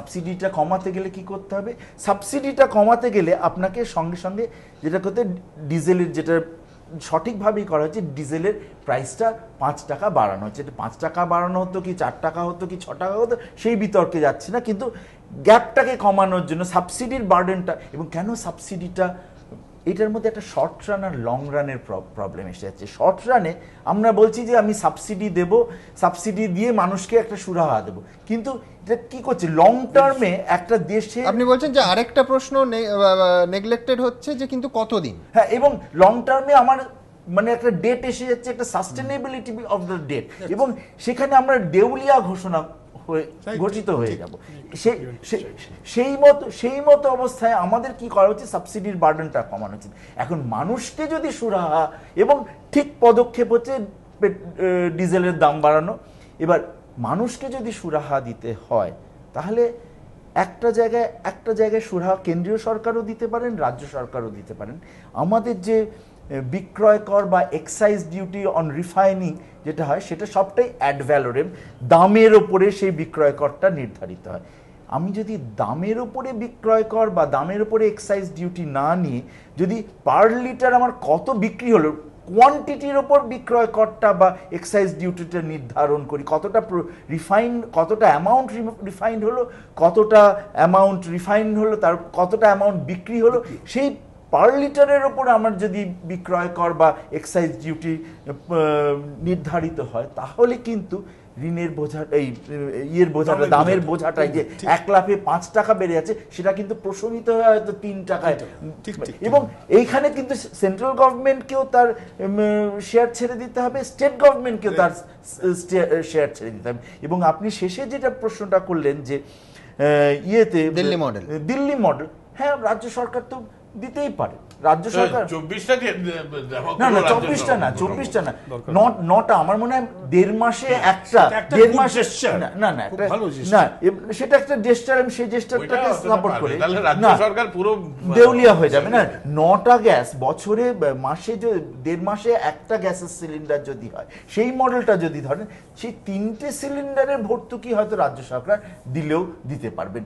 সাবসিডিটা কমাতে গেলে কি করতে হবে? সাবসিডিটা কমাতে গেলে আপনাকে সঙ্গে সঙ্গে যেটা করতে, ডিজেলের যেটা সঠিকভাবেই করা হচ্ছে, ডিজেলের প্রাইসটা 5 টাকা বাড়ানো হচ্ছে। 5 টাকা বাড়ানো হতো কি 4 টাকা হতো কি 6 টাকা হতো সেই বিতর্কে যাচ্ছে না, কিন্তু গ্যাপটাকে কমানোর জন্য সাবসিডির বার্ডেনটা, এবং কেন সাবসিডিটা, এটার মধ্যে একটা শর্ট রান আর লং রানের প্রবলেম এসে যাচ্ছে। শর্ট রানে আমরা বলছি যে আমি সাবসিডি দেব, সাবসিডি দিয়ে মানুষকে একটা সুরাহা দেব, কিন্তু এটা কি করছে লং টার্মে একটা দেশে। আপনি বলছেন যে আরেকটা প্রশ্ন নেগলেক্টেড হচ্ছে যে কিন্তু কতদিন, হ্যাঁ, এবং লং টার্মে আমার মানে একটা ডেট এসে যাচ্ছে, একটা সাস্টেনেবিলিটি অফ দ্য ডেট, এবং সেখানে আমরা দেউলিয়া ঘোষিত হয়ে যাব। সেই মতো অবস্থায় আমাদের কি করা উচিত? সাবসিডির বার্ডেনটা কমানো উচিত। এখন মানুষকে যদি সুরাহা এবং ঠিক পদক্ষেপ হচ্ছে ডিজেলের দাম বাড়ানো। এবার মানুষকে যদি সুরাহা দিতে হয় তাহলে একটা জায়গায় সুরাহা কেন্দ্রীয় সরকারও দিতে পারেন, রাজ্য সরকারও দিতে পারেন। আমাদের যে বিক্রয় কর বা এক্সাইজ ডিউটি অন রিফাইনিং যেটা হয়, সেটা সবটাই অ্যাড ভ্যালোরেম, দামের ওপরে সেই বিক্রয় করটা নির্ধারিত হয়। আমি যদি দামের ওপরে বিক্রয় কর বা দামের ওপরে এক্সাইজ ডিউটি না নিয়ে যদি পার লিটার আমার কত বিক্রি হলো, কোয়ান্টিটির ওপর বিক্রয় করটা বা এক্সাইজ ডিউটিটা নির্ধারণ করি, কতটা কতটা অ্যামাউন্ট রিফাইন্ড হলো, কতটা অ্যামাউন্ট রিফাইন্ড হলো, তার কতটা অ্যামাউন্ট বিক্রি হলো, সেই পার লিটারের ওপর আমার যদি বিক্রয় কর বা এক্সাইজ ডিউটি নির্ধারিত হয়, তাহলে কিন্তু ঋণের বোঝা, এই বোঝাটা, দামের বোঝাটাই যে 1 লাফে 5 টাকা বেড়ে যাচ্ছে, সেটা কিন্তু প্রশমিত হয়ে হয়তো 3 টাকায়। এবং এইখানে কিন্তু সেন্ট্রাল গভর্নমেন্টকেও তার শেয়ার ছেড়ে দিতে হবে, স্টেট গভর্নমেন্টকেও তার শেয়ার ছেড়ে দিতে হবে। এবং আপনি শেষে যেটা প্রশ্নটা করলেন যে দিল্লি মডেল, হ্যাঁ, রাজ্য সরকার তো দিতেই পারে। রাজ্য সরকার 24টা না, 9টা, আমার মনে হয় 1.5 মাসে একটা, 1.5 মাসে না, সেটা একটা জেস্টার, আমি সেই জেস্টারটাকে সাপোর্ট করি। রাজ্য সরকার পুরো দেউলিয়া হয়ে যাবে না। 9টা গ্যাস বছরে, মাসে 1.5 মাসে একটা গ্যাসের সিলিন্ডার যদি হয়, সেই মডেলটা যদি ধরেন, সেই 3টে সিলিন্ডারের ভর্তুকি হয়তো রাজ্য সরকার দিলেও দিতে পারবেন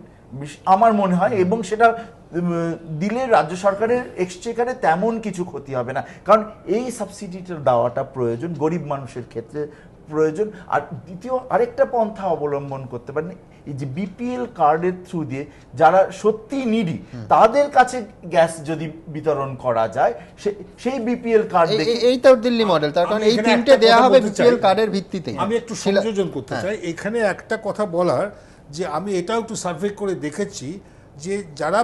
আমার মনে হয়। এবং সেটা দিলে রাজ্য সরকারের এক্সচেকারে তেমন কিছু ক্ষতি হবে না, কারণ এই সাবসিডিটা দেওয়াটা প্রয়োজন, গরিব মানুষের ক্ষেত্রে প্রয়োজন। আর দ্বিতীয় আরেকটা পন্থা অবলম্বন করতে পারেন, এই যে বিপিএল কার্ডের থ্রু দিয়ে যারা সত্যি নিডি তাদের কাছে গ্যাস যদি বিতরণ করা যায়, সেই বিপিএল কার্ড, এই তো দিল্লি মডেল, তার কারণ এই তিনটে দেয়া হবে বিপিএল কার্ডের ভিত্তিতে। আমি একটু সংযোজন করতে চাই এখানে একটা কথা বলার, যে আমি এটাও একটু সার্ভে করে দেখেছি যে যারা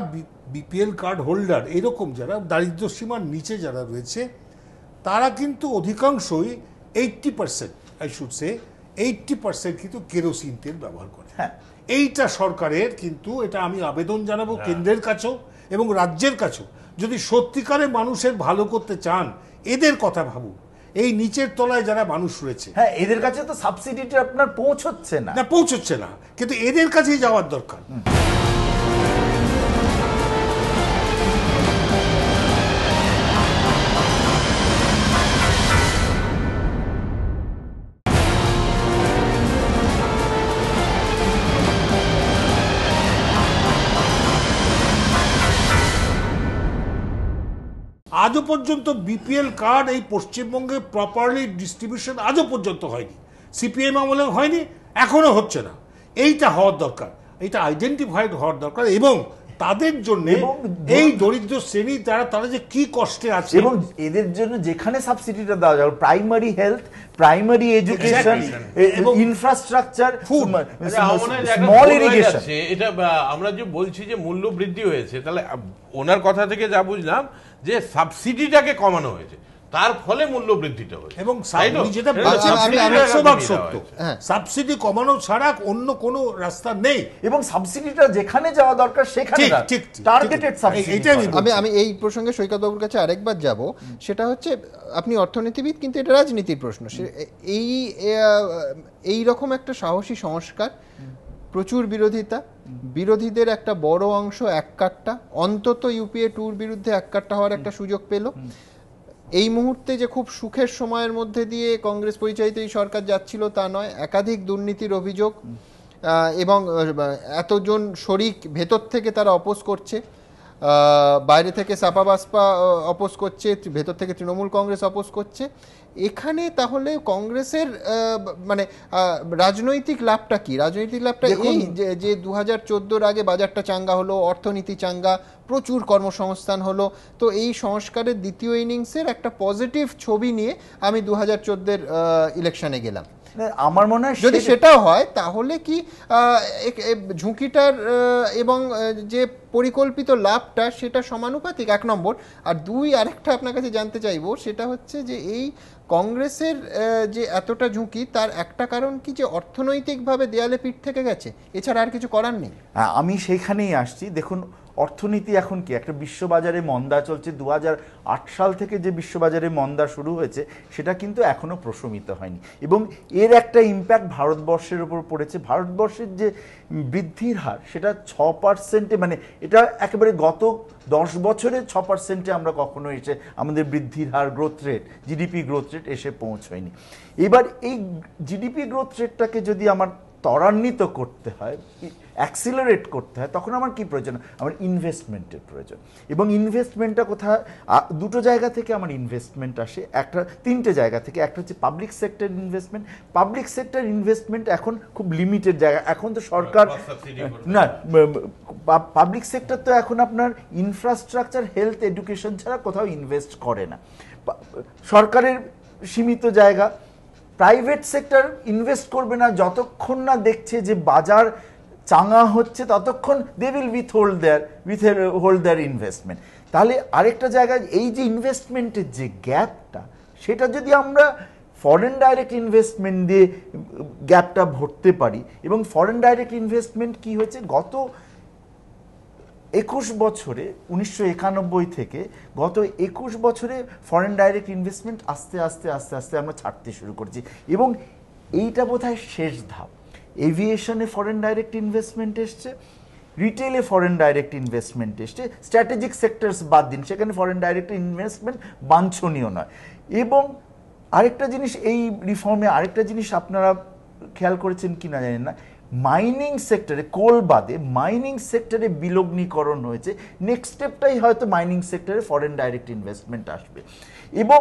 বিপিএল কার্ড হোল্ডার, এরকম যারা দারিদ্র্য সীমার নিচে যারা রয়েছে, তারা কিন্তু অধিকাংশই 80% আই শুড সে 80% কিন্তু কেরোসিন তেল ব্যবহার করে। হ্যাঁ, এইটা সরকারের কিন্তু, এটা আমি আবেদন জানাবো কেন্দ্রের কাছেও এবং রাজ্যের কাছেও, যদি সত্যিকারে মানুষের ভালো করতে চান এদের কথা ভাবুন। এই নিচের তলায় যারা মানুষ রয়েছে, হ্যাঁ, এদের কাছে তো সাবসিডিটা আপনার পৌঁছচ্ছে না, কিন্তু এদের কাছেই যাওয়ার দরকার। আজও পর্যন্ত বিপিএল কার্ড এই পশ্চিমবঙ্গে প্রপারলি ডিস্ট্রিবিউশন আজও পর্যন্ত হয়নি, সিপিএম আমলে হয়নি, এখনো হচ্ছে না। এইটা হওয়ার দরকার, এইটা আইডেন্টিফাইড হওয়ার দরকার, এবং তাদের জন্য এই দরিদ্র শ্রেণী তারা যে কি কষ্টে আছে, এবং এদের জন্য যেখানে সাবসিডিটা দেওয়া যাবে, primary health, primary education, infrastructure, small irrigation. এটা আমরা যে বলছি যে মূল্য বৃদ্ধি হয়েছে, তাহলে ওনার কথা থেকে যা বুঝলাম যে সাবসিডিটাকে কমানো হয়েছে, তার ফলে মূল্য বৃদ্ধিটা হয়েছে। এবং সাবসিডি কমানো ছাড়া অন্য কোনো রাস্তা নেই, এবং সাবসিডিটা যেখানে যাওয়া দরকার সেখানে টার্গেটেড সাবসিডি। আমি এই প্রসঙ্গে সৈকত বাবুর কাছে আরেকবার যাব, সেটা হচ্ছে আপনি অর্থনীতিবিদ, কিন্তু এটা রাজনীতির প্রশ্ন। এই রকম একটা সাহসী সংস্কার, প্রচুর বিরোধীদের একটা বড় অংশ এককাট্টা, অন্তত ইউপিএ 2-র বিরুদ্ধে এককাট্টা হওয়ার একটা সুযোগ পেল। এই মুহূর্তে যে খুব সুখের সময়ের মধ্যে দিয়ে কংগ্রেস পরিচালিত এই সরকার যাচ্ছিল তা নয়, একাধিক দুর্নীতির অভিযোগ, এবং এতজন শরিক ভেতর থেকে তারা অপোজ করছে, বাইরে থেকে সাপা বাসপা অপোজ করছে, ভেতর থেকে তৃণমূল কংগ্রেস অপোজ করছে। এখানে তাহলে কংগ্রেসের মানে রাজনৈতিক লাভটা কি? রাজনৈতিক লাভটা এই যে 2014-র আগে বাজারটা চাঙ্গা হলো, অর্থনীতি চাঙ্গা, প্রচুর কর্মসংস্থান হলো, তো এই সংস্কারের দ্বিতীয় ইনিংসের একটা পজিটিভ ছবি নিয়ে আমি 2014-এর ইলেকশনে গেলাম। আমার মনে হয় যদি সেটাও হয় তাহলে কি ঝুঁকিটার এবং যে পরিকল্পিত লাভটা সেটা সমানুপাতিক, 1 নম্বর। আর 2, আরেকটা আপনার কাছে জানতে চাইবো, সেটা হচ্ছে যে এই কংগ্রেসের যে এতটা ঝুঁকি, তার একটা কারণ কি যে অর্থনৈতিকভাবে দেয়ালে পিঠ থেকে গেছে, এছাড়া আর কিছু করার নেই? আমি সেইখানেই আসছি। দেখুন, অর্থনীতি এখন কি একটা বিশ্ববাজারে মন্দা চলছে। 2008 সাল থেকে যে বিশ্ববাজারে মন্দা শুরু হয়েছে সেটা কিন্তু এখনো প্রশমিত হয়নি, এবং এর একটা ইম্প্যাক্ট ভারতবর্ষের উপর পড়েছে। ভারতবর্ষের যে বৃদ্ধির হার সেটা 6%, মানে এটা একেবারে গত 10 বছরে 6%-এ আমরা কখনো এসে আমাদের বৃদ্ধির হার, growth rate, GDP growth rate এসে পৌঁছয়নি। এবার এই জিডিপি গ্রোথ রেটটাকে যদি আমার ত্বরান্বিত করতে হয়, অ্যাক্সিলারেট করতে হয়, তখন আমার কি প্রয়োজন? আমার ইনভেস্টমেন্টের প্রয়োজন। এবং ইনভেস্টমেন্টটা কোথায়? দুটো জায়গা থেকে আমার ইনভেস্টমেন্ট আসে, একটা 3টে জায়গা থেকে। একটা হচ্ছে public sector investment. Public sector investment এখন খুব লিমিটেড জায়গা। এখন তো সরকার না, পাবলিক সেক্টর তো এখন আপনার ইনফ্রাস্ট্রাকচার, হেলথ, এডুকেশন ছাড়া কোথাও ইনভেস্ট করে না। সরকারের সীমিত জায়গা। প্রাইভেট সেক্টর ইনভেস্ট করবে না যতক্ষণ না দেখছে যে বাজার চাঙা হচ্ছে, ততক্ষণ দে উইল উইথহোল্ড দেয়ার ইনভেস্টমেন্ট। তাহলে আরেকটা জায়গায় এই যে ইনভেস্টমেন্টের যে গ্যাপটা, সেটা যদি আমরা ফরেন ডাইরেক্ট ইনভেস্টমেন্ট দিয়ে গ্যাপটা ভরতে পারি। এবং ফরেন ডাইরেক্ট ইনভেস্টমেন্ট কি হয়েছে গত 21 বছরে, 1991 থেকে গত 21 বছরে ফরেন ডাইরেক্ট ইনভেস্টমেন্ট আস্তে আস্তে আস্তে আস্তে আমরা ছাড়তে শুরু করছি, এবং এইটা বোধহয় শেষ ধাপ। এভিয়েশনে ফরেন ডাইরেক্ট ইনভেস্টমেন্ট এসছে, রিটেলে ফরেন ডাইরেক্ট ইনভেস্টমেন্ট এসছে, স্ট্র্যাটেজিক সেক্টরস বাদ দিন, সেখানে ফরেন ডাইরেক্ট ইনভেস্টমেন্ট বাঞ্ছনীয় নয়। এবং আরেকটা জিনিস, এই রিফর্মে আরেকটা জিনিস আপনারা খেয়াল করেছেন কি না জানেন না, মাইনিং সেক্টরে, কোল বাদে মাইনিং সেক্টরে বিলগ্নীকরণ হয়েছে। নেক্সট স্টেপটাই হয়তো মাইনিং সেক্টরে ফরেন ডাইরেক্ট ইনভেস্টমেন্ট আসবে। এবং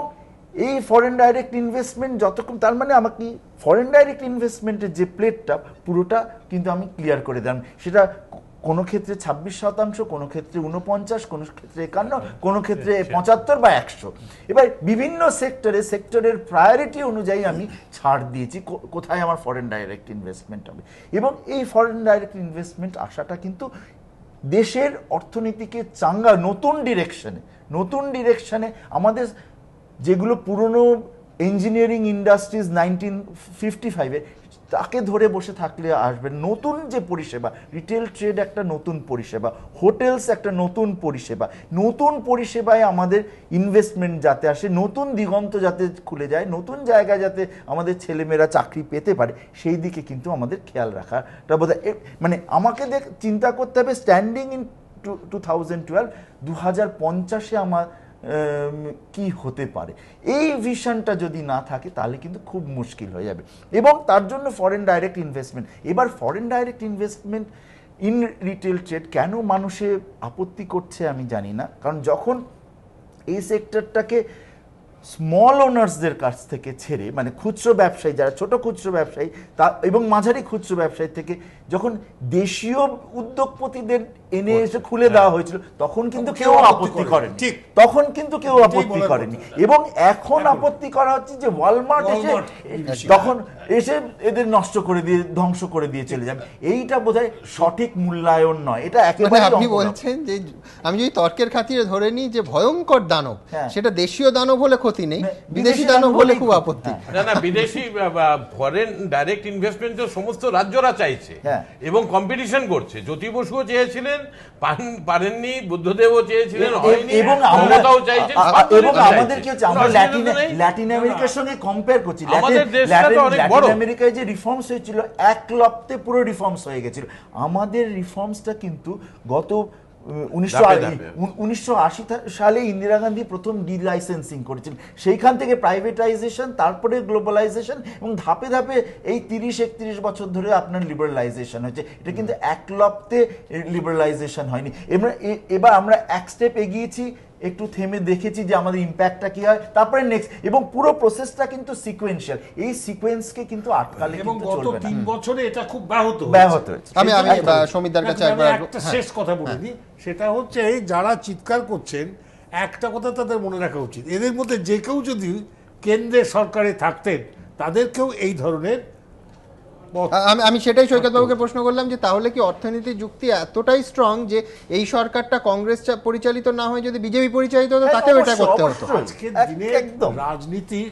এই ফরেন ডাইরেক্ট ইনভেস্টমেন্ট যতক্ষণ, তার মানে আমাকে ফরেন ডাইরেক্ট ইনভেস্টমেন্টের যে প্লেটটা পুরোটা কিন্তু আমি ক্লিয়ার করে দিলাম। সেটা কোনো ক্ষেত্রে 26%, কোনো ক্ষেত্রে 49, কোনো ক্ষেত্রে 51, কোনো ক্ষেত্রে 75 বা 100। এবার বিভিন্ন সেক্টরের প্রায়োরিটি অনুযায়ী আমি ছাড় দিয়েছি কোথায় আমার ফরেন ডাইরেক্ট ইনভেস্টমেন্ট হবে। এবং এই ফরেন ডাইরেক্ট ইনভেস্টমেন্ট আসাটা কিন্তু দেশের অর্থনীতিকে চাঙ্গা নতুন ডিরেকশনে আমাদের যেগুলো পুরনো ইঞ্জিনিয়ারিং ইন্ডাস্ট্রিজ 1955-এ, তাকে ধরে বসে থাকলে আসবে নতুন যে পরিষেবা। রিটেল ট্রেড একটা নতুন পরিষেবা, হোটেলস একটা নতুন পরিষেবা। নতুন পরিষেবায় আমাদের ইনভেস্টমেন্ট যাতে আসে, নতুন দিগন্ত যাতে খুলে যায়, নতুন জায়গায় যাতে আমাদের ছেলেমেয়েরা চাকরি পেতে পারে, সেই দিকে কিন্তু আমাদের খেয়াল রাখাটা বোধহয়, মানে আমাকে চিন্তা করতে হবে স্ট্যান্ডিং ইন 2012, 2050-এ আমার কি হতে পারে। এই ভিশনটা যদি না থাকে তাহলে কিন্তু খুব মুশকিল হয়ে যাবে। এবং তার জন্য ফরেন ডাইরেক্ট ইনভেস্টমেন্ট। এবার foreign direct investment in retail trade কেন মানুষে আপত্তি করছে আমি জানি না, কারণ যখন এই সেক্টরটাকে স্মল ওনার্সদের কাছ থেকে ছেড়ে, মানে খুচরো ব্যবসায়ী, যারা ছোট খুচরো ব্যবসায়ী তা এবং মাঝারি খুচরো ব্যবসায়ী থেকে যখন দেশীয় উদ্যোগপতিদের এনে এসে খুলে দেওয়া হয়েছিল, তখন কিন্তু কেউ আপত্তি করেনি। ঠিক, তখন কিন্তু কেউ আপত্তি করেনি। এবং এখন আপত্তি করা হচ্ছে যে ওয়ালমার্ট এসে তখন এসে এদের নষ্ট করে দিয়ে, ধ্বংস করে দিয়ে চলে যাবে। এইটা বোধহয় সঠিক মূল্যায়ন নয়। এটা একেবারে আপনি বলছেন যে আমি যদি তর্কের খাতিরে ধরে নিই যে ভয়ঙ্কর দানব, সেটা দেশীয় দানব হলে ক্ষতি নেই, বিদেশি দানব হলে খুব আপত্তি। না, বিদেশি ফরেন ডাইরেক্ট ইনভেস্টমেন্ট তো সমস্ত রাজ্যরা চাইছে এবং কম্পিটিশন করছে। জ্যোতি বসুও চেয়েছিলেন, পারেননি, বুদ্ধদেবও চেয়েছিলেন, এবং আমাদের কি হচ্ছে, আমরা ল্যাটিন আমেরিকার সঙ্গে কম্পেয়ার করছি। ল্যাটিন আমেরিকায় যে রিফর্মস হয়েছিল, এক লপ্তে পুরো রিফর্মস হয়ে গেছিল। আমাদের রিফর্মসটা কিন্তু গত 1980 সালে ইন্দিরা গান্ধী প্রথম ডিলাইসেন্সিং করেছেন, সেইখান থেকে প্রাইভেটাইজেশন, তারপরে গ্লোবালাইজেশন, এবং ধাপে ধাপে এই 30-31 বছর ধরে আপনার লিবারালাইজেশন হয়েছে। এটা কিন্তু এক লপ্তে লিবারালাইজেশন হয়নি। এবার আমরা এক স্টেপ এগিয়েছি, একটু থেমে দেখেছি যে আমাদের ইম্প্যাক্টটা কি হয়, তারপরে নেক্সট, এবং পুরো প্রসেসটা কিন্তু সিকোয়েন্সিয়াল। এই সিকোয়েন্সকে কিন্তু আটকালে এবং কিন্তু গত চলবে না। 3 বছরে এটা খুব ব্যাহত হয়েছে। আমি সমিতার কাছে একটা শেষ কথা বলে দিই, সেটা হচ্ছে যারা চিৎকার করছেন একটা কথা তাদের মনে রাখা উচিত, এদের মধ্যে যে কেউ যদি কেন্দ্রের সরকারে থাকতেন তাদেরকেও এই ধরনের আমি সেটাই সৈকত বাবুকে প্রশ্ন করলাম যে তাহলে কি অর্থনীতির যুক্তি এতটাই স্ট্রং যে এই সরকারটা কংগ্রেস পরিচালিত না হয়ে যদি বিজেপি পরিচালিত হতো তাকেও এটা করতে হতো? আজকের দিনে রাজনীতি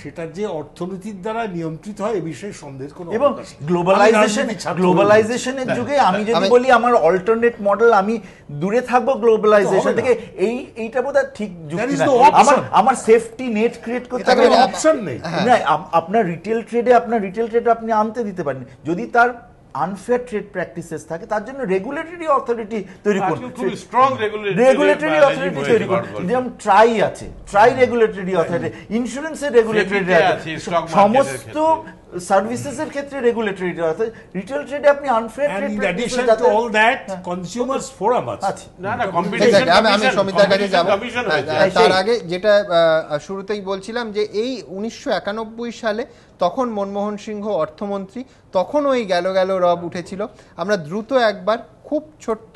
সেটা যে অর্থনীতির দ্বারা নিয়ন্ত্রিত হয় এ বিষয়ে সন্দেহের কোনো এবং গ্লোবালাইজেশনের যুগে আমি যদি বলি আমার অল্টারনেট মডেল, আমি দূরে থাকবো গ্লোবালাইজেশন থেকে, এইটা বোধহয় ঠিক যুক্তি না। আমার সেফটি নেট ক্রিয়েট করতে হবে, অপশন নেই। আপনার রিটেল ট্রেডে আপনি আনতে দিতে পারেন, যদি তার আনফেয়ার ট্রেড প্র্যাকটিসেস থাকে, তার জন্য রেগুলেটরি অথরিটি তৈরি করতে, রেগুলেটরি অথরিটি তৈরি করতে, যেমন ট্রাই আছে, ট্রাই রেগুলেটরি অথরিটি, ইন্স্যুরেন্সের রেগুলেটরি আছে, সমস্ত সার্ভিসেসের ক্ষেত্রে রেগুলেটরি আছে। রিটেল ট্রেডে আপনি আনফেয়ার ট্রেড প্র্যাকটিসেস, যাতে অল দ্যাট কনজিউমার্স ফোরাম আছে। আমি সমিতার কাছে যাব, তার আগে যেটা শুরুতেই বলছিলাম যে এই 1991 সালে তখন মনমোহন সিংহ অর্থমন্ত্রী, তখন ওই গেল গেল রব উঠেছিল। আমরা দ্রুত একবার খুব ছোট্ট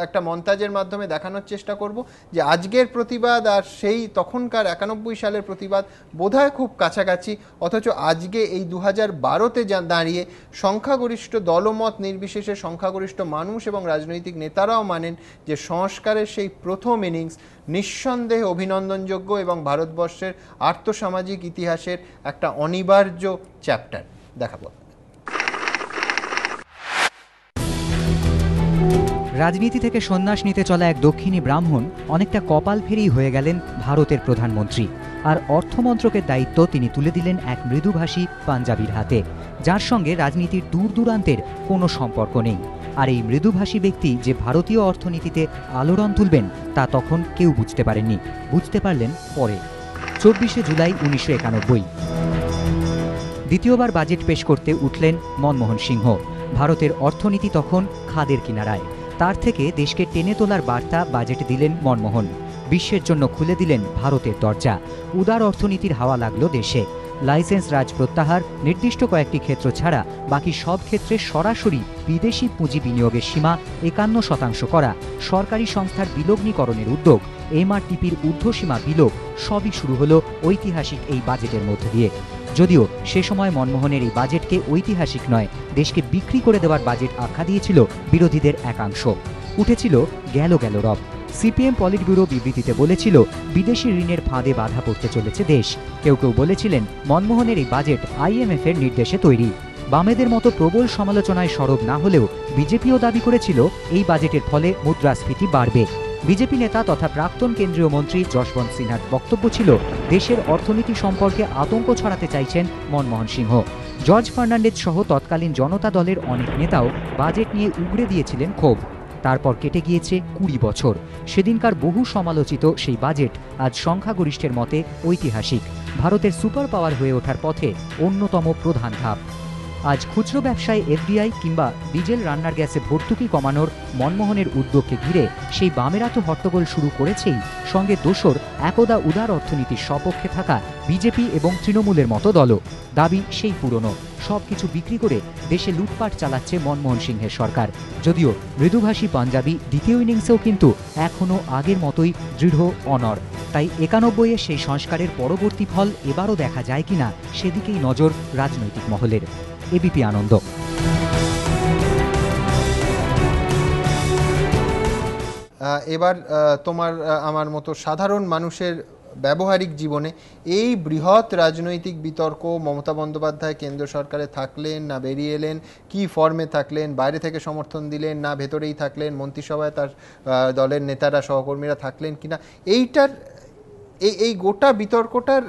একটা মন্তাজের মাধ্যমে দেখানোর চেষ্টা করব যে আজকের প্রতিবাদ আর সেই তখনকার 91 সালের প্রতিবাদ বোধহয় খুব কাছাকাছি, অথচ আজকে এই 2012-তে দাঁড়িয়ে সংখ্যাগরিষ্ঠ দলমত নির্বিশেষে সংখ্যাগরিষ্ঠ মানুষ এবং রাজনৈতিক নেতারাও মানেন যে সংস্কারের সেই প্রথম ইনিংস নিঃসন্দেহে অভিনন্দনযোগ্য এবং ভারতবর্ষের আর্থসামাজিক ইতিহাসের একটা অনিবার্য চ্যাপ্টার। দেখাবো। রাজনীতি থেকে সন্ন্যাস নিতে চলা এক দক্ষিণী ব্রাহ্মণ অনেকটা কপাল ফেরেই হয়ে গেলেন ভারতের প্রধানমন্ত্রী, আর অর্থমন্ত্রকের দায়িত্ব তিনি তুলে দিলেন এক মৃদুভাষী পাঞ্জাবির হাতে, যার সঙ্গে রাজনীতির দূর দূরান্তের কোনো সম্পর্ক নেই। আর এই মৃদুভাষী ব্যক্তি যে ভারতীয় অর্থনীতিতে আলোড়ন তুলবেন তা তখন কেউ বুঝতে পারেননি, বুঝতে পারলেন পরে। 24শে জুলাই 1991 দ্বিতীয়বার বাজেট পেশ করতে উঠলেন মনমোহন সিংহ। ভারতের অর্থনীতি তখন খাদের কিনারায়, তার থেকে দেশকে টেনে তোলার বার্তা বাজেটে দিলেন মনমোহন। বিশ্বের জন্য খুলে দিলেন ভারতের দরজা, উদার অর্থনীতির হাওয়া লাগলো দেশে। লাইসেন্স রাজ প্রত্যাহার, নির্দিষ্ট কয়েকটি ক্ষেত্র ছাড়া বাকি সব ক্ষেত্রে সরাসরি বিদেশি পুঁজি বিনিয়োগের সীমা 51% করা, সরকারি সংস্থার বিলগ্নীকরণের উদ্যোগ, এমআরটিপির ঊর্ধ্বসীমা বিলোপ, সবই শুরু হলো ঐতিহাসিক এই বাজেটের মধ্য দিয়ে। যদিও সে সময় মনমোহনের এই বাজেটকে ঐতিহাসিক নয়, দেশকে বিক্রি করে দেওয়ার বাজেট আখ্যা দিয়েছিল বিরোধীদের একাংশ। উঠেছিল গেল গেল রব। সিপিএম পলিট ব্যুরো বিবৃতিতে বলেছিল বিদেশি ঋণের ফাঁদে বাধা পড়তে চলেছে দেশ। কেউ কেউ বলেছিলেন মনমোহনের এই বাজেট IMF এর নির্দেশে তৈরি। বামেদের মতো প্রবল সমালোচনায় সরব না হলেও বিজেপিও দাবি করেছিল এই বাজেটের ফলে মুদ্রাস্ফীতি বাড়বে। বিজেপি নেতা তথা প্রাক্তন কেন্দ্রীয় মন্ত্রী যশবন্ত সিনহার বক্তব্য ছিল দেশের অর্থনীতি সম্পর্কে আতঙ্ক ছড়াতে চাইছেন মনমোহন সিংহ। জর্জ ফার্নান্ডেজ সহ তৎকালীন জনতা দলের অনেক নেতাও বাজেট নিয়ে উগরে দিয়েছিলেন ক্ষোভ। তারপর কেটে গিয়েছে 20 বছর। সেদিনকার বহু সমালোচিত সেই বাজেট আজ সংখ্যাগরিষ্ঠের মতে ঐতিহাসিক, ভারতের সুপার পাওয়ার হয়ে ওঠার পথে অন্যতম প্রধান ধাপ। আজ খুচরো ব্যবসায় FDI কিংবা ডিজেল রান্নার গ্যাসে ভর্তুকি কমানোর মনমোহনের উদ্যোগকে ঘিরে সেই বামেরা তো হট্টগোল শুরু করেছেই, সঙ্গে দোসর একদা উদার অর্থনীতির সপক্ষে থাকা বিজেপি এবং তৃণমূলের মতো দলও। দাবি সেই পুরনো, সবকিছু বিক্রি করে দেশে লুটপাট চালাচ্ছে মনমোহন সিংহের সরকার। যদিও মৃদুভাষী পাঞ্জাবি দ্বিতীয় ইনিংসেও কিন্তু এখনও আগের মতোই দৃঢ় অনড়। তাই 91-এ সেই সংস্কারের পরবর্তী ফল এবারও দেখা যায় কিনা সেদিকেই নজর রাজনৈতিক মহলের। এবিপি আনন্দ। এবার তোমার আমার মতো সাধারণ মানুষের ব্যবহারিক জীবনে এই বৃহৎ রাজনৈতিক বিতর্ক, মমতা বন্দ্যোপাধ্যায় কেন্দ্র সরকারে থাকলেন না বেরিয়ে এলেন, কি ফর্মে থাকলেন, বাইরে থেকে সমর্থন দিলেন না ভেতরেই থাকলেন, মন্ত্রিসভায় তার দলের নেতারা সহকর্মীরা থাকলেন কিনা, এই গোটা বিতর্কটার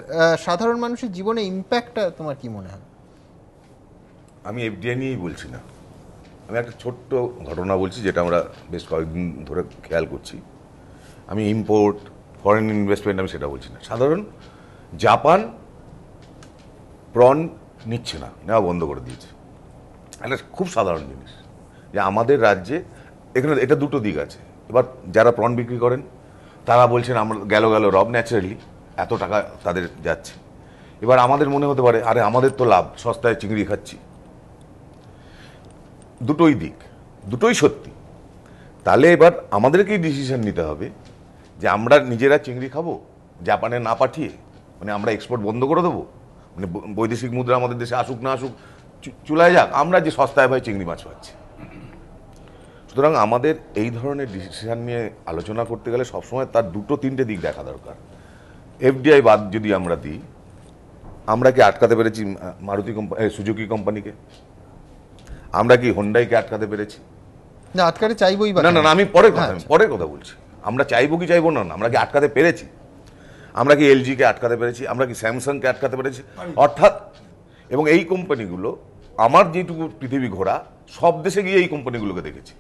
সাধারণ মানুষের জীবনে ইম্প্যাক্টটা তোমার কি মনে হয়? আমি FDI নিয়েই বলছি না, আমি একটা ছোট্ট ঘটনা বলছি, যেটা আমরা বেশ কয়েকদিন ধরে খেয়াল করছি। আমি ইম্পোর্ট, ফরেন ইনভেস্টমেন্ট আমি সেটা বলছি না। সাধারণ জাপান প্রন নিচ্ছে না, নেওয়া বন্ধ করে দিয়েছে। একটা খুব সাধারণ জিনিস যে আমাদের রাজ্যে এখানে এটা দুটো দিক আছে। এবার যারা প্রন বিক্রি করেন তারা বলছেন আমরা গেল রব, ন্যাচারালি এত টাকা তাদের যাচ্ছে। এবার আমাদের মনে হতে পারে আরে আমাদের তো লাভ, সস্তায় চিংড়ি খাচ্ছি। দুটোই দিক, দুটোই সত্যি। তাহলে এবার আমাদেরকেই ডিসিশন নিতে হবে যে আমরা নিজেরা চিংড়ি খাবো জাপানে না পাঠিয়ে, মানে আমরা এক্সপোর্ট বন্ধ করে দেবো, মানে বৈদেশিক মুদ্রা আমাদের দেশে আসুক না আসুক চুলায় যাক, আমরা যে সস্তায় ভাই চিংড়ি মাছ পাচ্ছি। সুতরাং আমাদের এই ধরনের ডিসিশন নিয়ে আলোচনা করতে গেলে সবসময় তার দুটো তিনটে দিক দেখা দরকার। এফডিআই বাদ যদি আমরা দিই, আমরা কি আটকাতে পেরেছি মারুতি কোম্পানি, সুজুকি কোম্পানিকে? আমরা কি হোন্ডাইকে আটকাতে পেরেছি? না, আটকাতে চাইবই না না, আমি পরের কথা বলছি। আমরা চাইবো কি চাইবো না, আমরা কি আটকাতে পেরেছি? আমরা কি এলজিকে আটকাতে পেরেছি? আমরা কি স্যামসাংকে আটকাতে পেরেছি? অর্থাৎ এবং এই কোম্পানিগুলো, আমার যেটুকু পৃথিবী ঘোরা, সব দেশে গিয়ে এই কোম্পানিগুলোকে দেখেছি,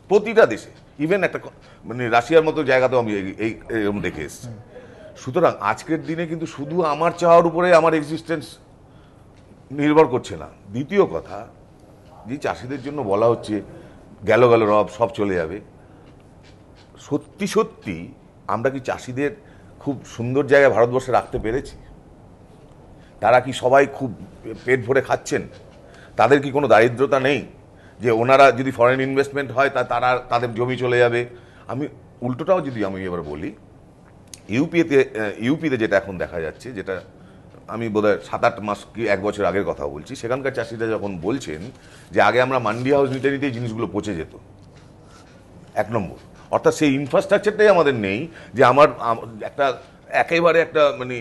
প্রতিটা দেশে, ইভেন একটা মানে রাশিয়ার মতো জায়গাতেও আমি এরকম দেখে এসেছি। সুতরাং আজকের দিনে কিন্তু শুধু আমার চাওয়ার উপরে আমার এক্সিস্টেন্স নির্ভর করছে না। দ্বিতীয় কথা, যে চাষিদের জন্য বলা হচ্ছে গেল রব, সব চলে যাবে, সত্যি সত্যি আমরা কি চাষিদের খুব সুন্দর জায়গায় ভারতবর্ষে রাখতে পেরেছি? তারা কি সবাই খুব পেট ভরে খাচ্ছেন? তাদের কি কোনো দারিদ্রতা নেই যে ওনারা যদি ফরেন ইনভেস্টমেন্ট হয় তারা তাদের জমি চলে যাবে? আমি উল্টোটাও যদি আমি এবার বলি, ইউপিতে যেটা এখন দেখা যাচ্ছে, যেটা আমি বোধহয় 7-8 মাস কি 1 বছর আগের কথা বলছি, সেখানকার চাষিরা যখন বলছেন যে আগে আমরা মান্ডি হাউস নিতে নিতেই জিনিসগুলো পচে যেত, 1 নম্বর। অর্থাৎ সেই ইনফ্রাস্ট্রাকচারটাই আমাদের নেই যে আমার একটা একেবারে একটা মানে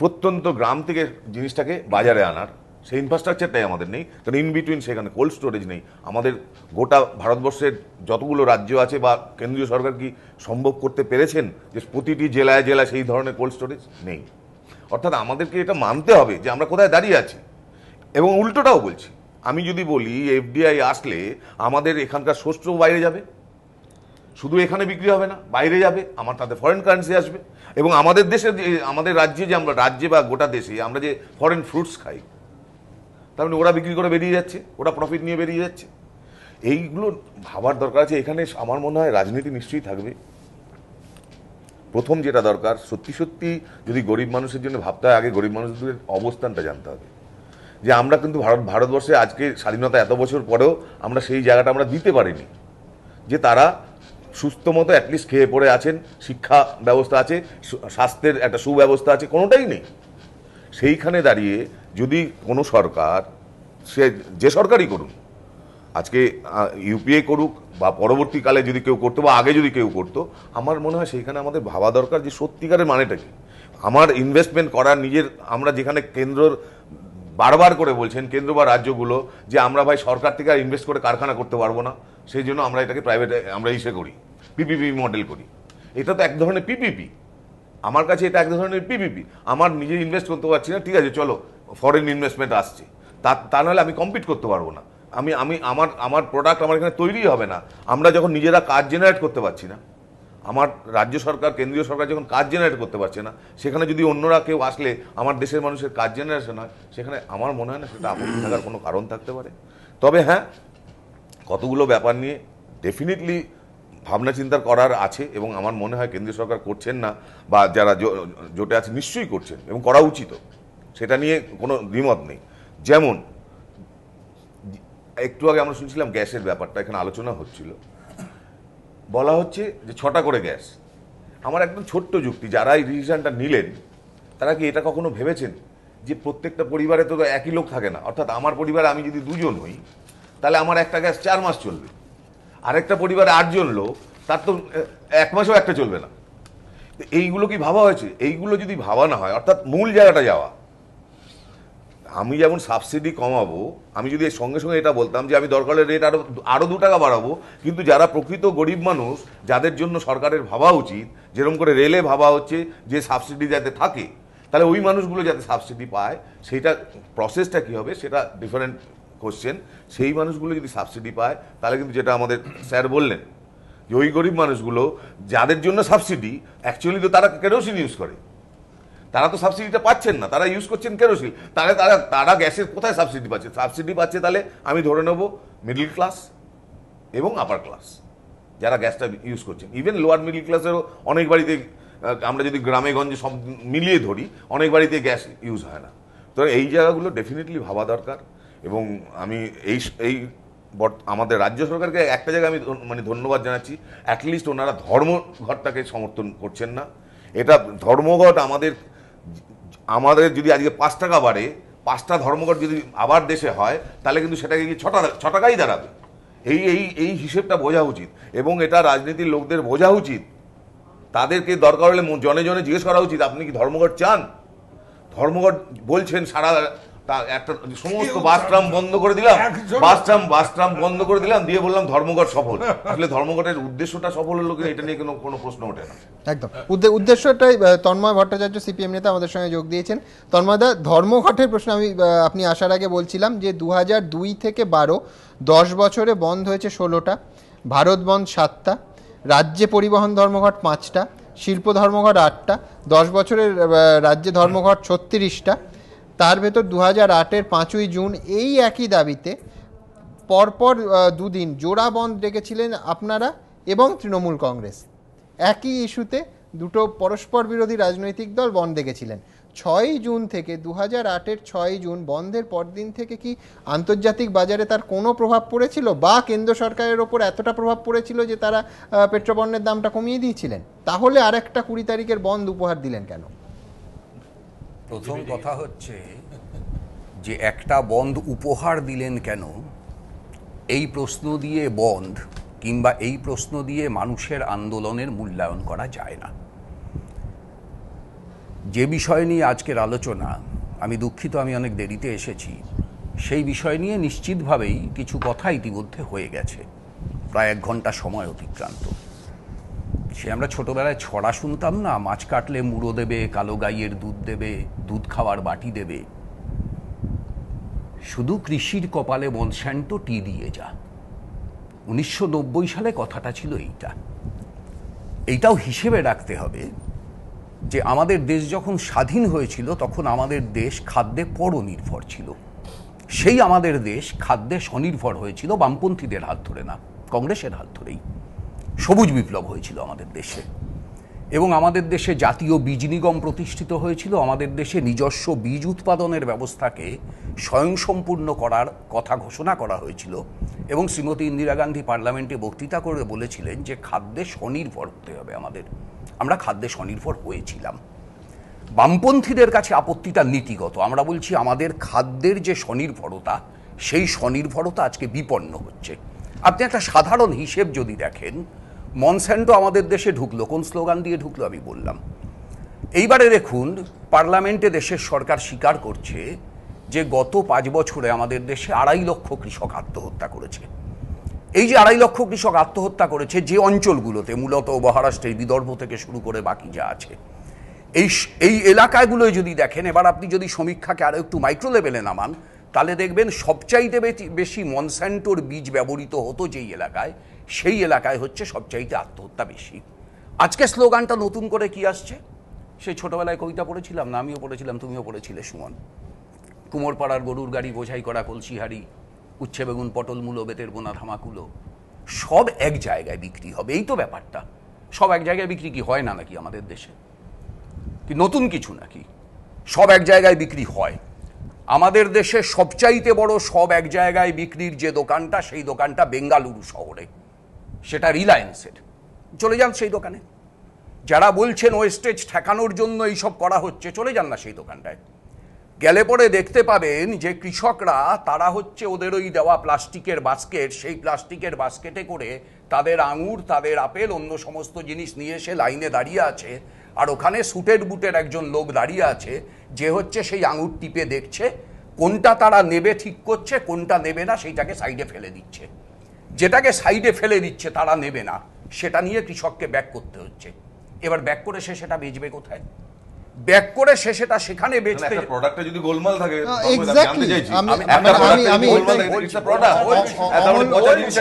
প্রত্যন্ত গ্রাম থেকে জিনিসটাকে বাজারে আনার সেই ইনফ্রাস্ট্রাকচারটাই আমাদের নেই। কারণ ইন বিটুইন সেখানে কোল্ড স্টোরেজ নেই। আমাদের গোটা ভারতবর্ষের যতগুলো রাজ্য আছে বা কেন্দ্রীয় সরকার কি সম্ভব করতে পেরেছেন যে প্রতিটি জেলায় জেলায় সেই ধরনের কোল্ড স্টোরেজ নেই? অর্থাৎ আমাদেরকে এটা মানতে হবে যে আমরা কোথায় দাঁড়িয়ে আছি। এবং উল্টোটাও বলছি, আমি যদি বলি এফডিআই আসলে আমাদের এখানকার শস্য বাইরে যাবে, শুধু এখানে বিক্রি হবে না, বাইরে যাবে, আমার তাতে ফরেন কারেন্সি আসবে। এবং আমাদের দেশে আমাদের রাজ্যে যে আমরা রাজ্যে বা গোটা দেশে আমরা যে ফরেন ফ্রুটস খাই, তার মানে ওরা বিক্রি করে বেরিয়ে যাচ্ছে, ওরা প্রফিট নিয়ে বেরিয়ে যাচ্ছে। এইগুলো ভাবার দরকার আছে। এখানে আমার মনে হয় রাজনীতি নিশ্চয়ই থাকবে। প্রথম যেটা দরকার, সত্যি সত্যি যদি গরিব মানুষের জন্য ভাবতে হয়, আগে গরিব মানুষদের অবস্থানটা জানতে হবে যে আমরা কিন্তু ভারতবর্ষে আজকে স্বাধীনতা এত বছর পরেও আমরা সেই জায়গাটা আমরা দিতে পারিনি যে তারা সুস্থ মতো অ্যাটলিস্ট খেয়ে পড়ে আছেন, শিক্ষা ব্যবস্থা আছে, স্বাস্থ্যের একটা সুব্যবস্থা আছে, কোনোটাই নেই। সেইখানে দাঁড়িয়ে যদি কোনো সরকার, সে যে সরকারই করুন, আজকে ইউপিএ করুক বা পরবর্তীকালে যদি কেউ করতো বা আগে যদি কেউ করতো, আমার মনে হয় সেইখানে আমাদের ভাবা দরকার যে সত্যিকারের মানেটা কি। আমার ইনভেস্টমেন্ট করার নিজের, আমরা যেখানে কেন্দ্রর বারবার করে বলছেন কেন্দ্র বা রাজ্যগুলো যে আমরা ভাই সরকার থেকে আর ইনভেস্ট করে কারখানা করতে পারবো না, সেই জন্য আমরা এটাকে প্রাইভেট আমরা করি, পিপিপি মডেল করি। এটা তো এক ধরনের পিপিপি, আমার কাছে এটা এক ধরনের পিপিপি। আমার নিজে ইনভেস্ট করতে পারছি না, ঠিক আছে চলো ফরেন ইনভেস্টমেন্ট আসছে, তা নাহলে আমি কম্পিট করতে পারবো না, আমার প্রোডাক্ট আমার এখানে তৈরি হবে না। আমরা যখন নিজেরা কাজ জেনারেট করতে পারছি না, আমার রাজ্য সরকার কেন্দ্রীয় সরকার যখন কাজ জেনারেট করতে পারছে না, সেখানে যদি অন্যরা কেউ আসলে আমার দেশের মানুষের কাজ জেনারেশন হয়, সেখানে আমার মনে হয় না সেটা আপত্তি থাকার কোনো কারণ থাকতে পারে। তবে হ্যাঁ, কতগুলো ব্যাপার নিয়ে ডেফিনেটলি ভাবনা চিন্তা করার আছে এবং আমার মনে হয় কেন্দ্রীয় সরকার করছেন না বা যারা জোটে আছে নিশ্চয়ই করছেন এবং করা উচিত, সেটা নিয়ে কোনো দ্বিমত নেই। যেমন একটু আগে আমরা শুনছিলাম গ্যাসের ব্যাপারটা, এখানে আলোচনা হচ্ছিল, বলা হচ্ছে যে 6টা করে গ্যাস। আমার একদম ছোট্ট যুক্তি, যারা এই ডিসিশনটা নিলেন তারা কি এটা কখনো ভেবেছেন যে প্রত্যেকটা পরিবারে তো একই লোক থাকে না? অর্থাৎ আমার পরিবারে আমি যদি 2 জন হই, তাহলে আমার একটা গ্যাস 4 মাস চলবে। আরেকটা পরিবারে 8 জন লোক, তার তো 1 মাসও একটা চলবে না। এইগুলো কি ভাবা হয়েছে? এইগুলো যদি ভাবা না হয়, অর্থাৎ মূল জায়গাটা যাওয়া, আমি যেমন সাবসিডি কমাবো, আমি যদি সঙ্গে সঙ্গে এটা বলতাম যে আমি দরকার হলে রেট আরো 2 টাকা বাড়াবো, কিন্তু যারা প্রকৃত গরিব মানুষ, যাদের জন্য সরকারের ভাবা উচিত, যেরকম করে রেলে ভাবা হচ্ছে যে সাবসিডি যাতে থাকে, তাহলে ওই মানুষগুলো যাতে সাবসিডি পায়, সেইটা প্রসেসটা কি হবে সেটা ডিফারেন্ট কোশ্চেন, সেই মানুষগুলো যদি সাবসিডি পায় তাহলে কিন্তু যেটা আমাদের স্যার বললেন যে ওই গরিব মানুষগুলো যাদের জন্য সাবসিডি, অ্যাকচুয়ালি তো তারা কেরোসিন ইউজ করে, তারা তো সাবসিডিটা পাচ্ছেন না, তারা ইউজ করছেন কেরোসিন। তাহলে তারা গ্যাসের কোথায় সাবসিডি পাচ্ছে? সাবসিডি পাচ্ছে তাহলে আমি ধরে নেব মিডল ক্লাস এবং আপার ক্লাস যারা গ্যাসটা ইউজ করছেন। ইভেন লোয়ার মিডল ক্লাসেরও অনেক বাড়িতে, আমরা যদি গ্রামে গঞ্জে সব মিলিয়ে ধরি, অনেক বাড়িতে গ্যাস ইউজ হয় না। তো এই জায়গাগুলো ডেফিনেটলি ভাবা দরকার। এবং আমি এই আমাদের রাজ্য সরকারকে একটা জায়গায় আমি মানে ধন্যবাদ জানাচ্ছি, অ্যাটলিস্ট ওনারা ধর্মঘটটাকে সমর্থন করছেন না। এটা ধর্মঘট আমাদের যদি আজকে 5 টাকা বাড়ে, 5টা ধর্মঘট যদি আবার দেশে হয় তাহলে কিন্তু সেটাকে কি 6 টাকাই দাঁড়াবে। এই হিসেবটা বোঝা উচিত এবং এটা রাজনীতির লোকদের বোঝা উচিত। তাদেরকে দরকার হলে জনে জনে জিজ্ঞেস করা উচিত, আপনি কি ধর্মঘট চান? ধর্মঘট বলছেন সারা একটা সমস্ত বাস ট্রাম বন্ধ করে দিলাম, বাস ট্রাম বন্ধ করে দিলাম, দিয়ে বললাম ধর্মঘট সফল। আসলে ধর্মঘটের উদ্দেশ্যটা সফল হলো কিনা এটা নিয়ে কোনো প্রশ্ন ওঠে না। একদম উদ্দেশ্যটাই। তন্ময় ভট্টাচার্য সিপিএম নেতা আমাদের সঙ্গে যোগ দিয়েছেন। তন্ময়দা, ধর্মঘটের প্রশ্ন আপনি আসার আগে বলছিলাম যে 2002 থেকে 12 10 বছরে বন্ধ হয়েছে 16টা, ভারত বন্ধ 7টা, রাজ্যে পরিবহন ধর্মঘট 5টা, শিল্প ধর্মঘট 8টা, 10 বছরের রাজ্যে ধর্মঘট 36টা। তার ভেতর 2008-এর 5ই জুন এই একই দাবিতে পরপর 2 দিন জোড়া বন্ধ ডেকেছিলেন আপনারা এবং তৃণমূল কংগ্রেস। একই ইস্যুতে দুটো পরস্পর বিরোধী রাজনৈতিক দল বন্ধ ডেকেছিলেন। 6ই জুন থেকে 2008-এর 6ই জুন বন্ধের পরদিন থেকে কি আন্তর্জাতিক বাজারে তার কোনো প্রভাব পড়েছিল, বা কেন্দ্র সরকারের ওপর এতটা প্রভাব পড়েছিল যে তারা পেট্রোপণ্যের দামটা কমিয়ে দিয়েছিলেন? তাহলে আরেকটা 20 তারিখের বন্ধ উপহার দিলেন কেন? প্রথম কথা হচ্ছে যে একটা বন্ধ উপহার দিলেন কেন, এই প্রশ্ন দিয়ে বন্ধ কিংবা এই প্রশ্ন দিয়ে মানুষের আন্দোলনের মূল্যায়ন করা যায় না। যে বিষয় নিয়ে আজকের আলোচনা, আমি দুঃখিত আমি অনেক দেরিতে এসেছি, সেই বিষয় নিয়ে নিশ্চিতভাবেই কিছু কথা ইতিমধ্যে হয়ে গেছে, প্রায় 1 ঘন্টা সময় অতিক্রান্ত। সে আমরা ছোটবেলায় ছড়া শুনতাম না, মাছ কাটলে মুড়ো দেবে, কালো গাইয়ের দুধ দেবে, দুধ খাওয়ার বাটি দেবে, শুধু কৃষির কপালে মনস্যান্টো টি দিয়ে যা। 1990 সালে কথাটা ছিল এইটাও হিসেবে রাখতে হবে যে আমাদের দেশ যখন স্বাধীন হয়েছিল তখন আমাদের দেশ খাদ্যে পরনির্ভর ছিল। সেই আমাদের দেশ খাদ্যে স্বনির্ভর হয়েছিল বামপন্থীদের হাত ধরে না, কংগ্রেসের হাত ধরেই। সবুজ বিপ্লব হয়েছিল আমাদের দেশে, এবং আমাদের দেশে জাতীয় বীজ নিগম প্রতিষ্ঠিত হয়েছিল। আমাদের দেশে নিজস্ব বীজ উৎপাদনের ব্যবস্থাকে স্বয়ংসম্পূর্ণ করার কথা ঘোষণা করা হয়েছিল, এবং শ্রীমতী ইন্দিরা গান্ধী পার্লামেন্টে বক্তৃতা করে বলেছিলেন যে খাদ্যে স্বনির্ভর হতে হবে আমাদের। আমরা খাদ্যে স্বনির্ভর হয়েছিলাম। বামপন্থীদের কাছে আপত্তিটা নীতিগত। আমরা বলছি আমাদের খাদ্যের যে স্বনির্ভরতা, সেই স্বনির্ভরতা আজকে বিপন্ন হচ্ছে। আপনি একটা সাধারণ হিসেব যদি দেখেন, মনস্যান্টো আমাদের দেশে ঢুকলো, কোন স্লোগান দিয়ে ঢুকলো আমি বললাম। এইবারে দেখুন, পার্লামেন্টে দেশের সরকার স্বীকার করছে যে গত 5 বছরে আমাদের দেশে 2.5 লক্ষ কৃষক আত্মহত্যা করেছে। এই যে 2.5 লক্ষ কৃষক আত্মহত্যা করেছে, যে অঞ্চলগুলোতে মূলত মহারাষ্ট্রের বিদর্ভ থেকে শুরু করে বাকি যা আছে, এই এলাকাগুলোয় যদি দেখেন, এবার আপনি যদি সমীক্ষাকে আরও একটু মাইক্রো লেভেলে নামান, তাহলে দেখবেন সবচাইতে বেশি মনস্যান্টোর বীজ ব্যবহৃত হতো যেই এলাকায়, সেই এলাকায় হচ্ছে সবচাইতে আত্মহত্যা বেশি। আজকে স্লোগানটা নতুন করে কি আসছে? সেই ছোটবেলায় কবিতা পড়েছিলাম না, আমিও পড়েছিলাম, তুমিও পড়েছিলে সুমন, কুমোরপাড়ার গরুর গাড়ি বোঝাই করা কলসিহারি, উচ্ছে বেগুন পটল মূলো বেতের বোনা ধামাকুলো, সব এক জায়গায় বিক্রি হবে। এই তো ব্যাপারটা। সব এক জায়গায় বিক্রি কি হয় না নাকি আমাদের দেশে? কি নতুন কিছু নাকি? সব এক জায়গায় বিক্রি হয়। আমাদের দেশে সবচাইতে বড় সব এক জায়গায় বিক্রির যে দোকানটা, সেই দোকানটা বেঙ্গালুরু শহরে, সেটা রিলায়েন্সের। চলে যান সেই দোকানে। যারা বলছেন ওয়েস্টেজ ঠেকানোর জন্য এইসব করা হচ্ছে, চলে যান না সেই দোকানটায়। গেলে পরে দেখতে পাবেন যে কৃষকরা, তারা হচ্ছে ওদের ওই দেওয়া প্লাস্টিকের বাস্কেট, সেই প্লাস্টিকের বাস্কেটে করে তাদের আঙুর, তাদের আপেল, অন্য সমস্ত জিনিস নিয়ে এসে লাইনে দাঁড়িয়ে আছে। আর ওখানে সুটের বুটের একজন লোক দাঁড়িয়ে আছে, যে হচ্ছে সেই আঙুর টিপে দেখছে, কোনটা তারা নেবে ঠিক করছে, কোনটা নেবে না সেইটাকে সাইডে ফেলে দিচ্ছে। যেটাকে সাইডে ফেলে দিচ্ছে তারা নেবে না, সেটা নিয়ে কৃষককে ব্যাক করতে হচ্ছে। এবার ব্যাক করে সে সেটা বেচবে কোথায়? ব্যাক করে সে সেটা সেখানে বেচতে একটা প্রোডাক্টে যদি গোলমাল থাকে এক্স্যাক্টলি জানতে চাইছি আমি একটা আমি product এ আমি যদি গোলমাল থাকে, it's a product। অমল- তাহলে পচা জিনিস